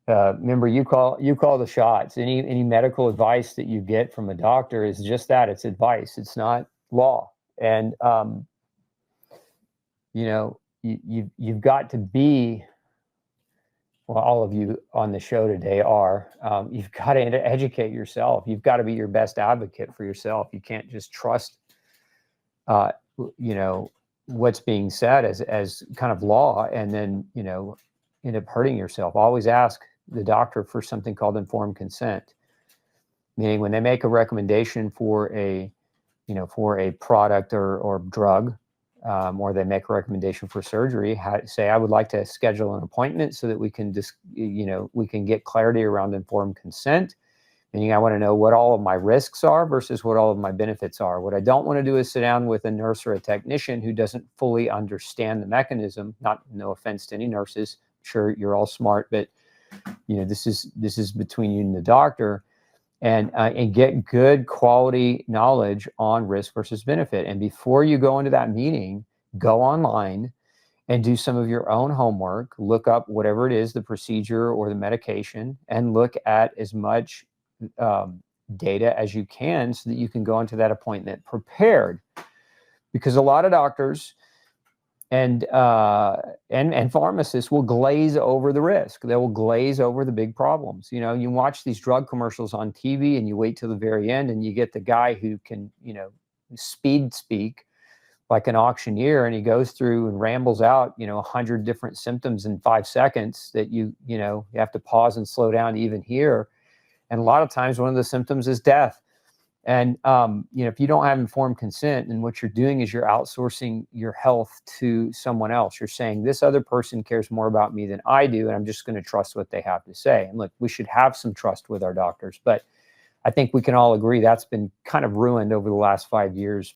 Remember, you call the shots. Any medical advice that you get from a doctor is just that. It's advice. It's not law. And you've got to be, well, all of you on the show today are. You've got to educate yourself. You've got to be your best advocate for yourself. You can't just trust, uh, what's being said as kind of law, and then end up hurting yourself. Always ask the doctor for something called informed consent, meaning when they make a recommendation for a product or drug, or they make a recommendation for surgery, say, I would like to schedule an appointment so that we can we can get clarity around informed consent. Meaning, I want to know what all of my risks are versus what all of my benefits are. What I don't want to do is sit down with a nurse or a technician who doesn't fully understand the mechanism. No offense to any nurses. I'm sure you're all smart, but this is between you and the doctor. And get good quality knowledge on risk versus benefit. And before you go into that meeting, go online and do some of your own homework. Look up whatever it is, the procedure or the medication, and look at as much data as you can so that you can go into that appointment prepared. Because a lot of doctors and pharmacists will glaze over the risk. They will glaze over the big problems. You watch these drug commercials on TV and you wait till the very end and you get the guy who can, speed speak like an auctioneer, and he goes through and rambles out, 100 different symptoms in 5 seconds that you have to pause and slow down to even hear. And a lot of times one of the symptoms is death. And, if you don't have informed consent, and what you're doing is you're outsourcing your health to someone else. You're saying this other person cares more about me than I do, and I'm just going to trust what they have to say. And look, we should have some trust with our doctors, but I think we can all agree that's been kind of ruined over the last 5 years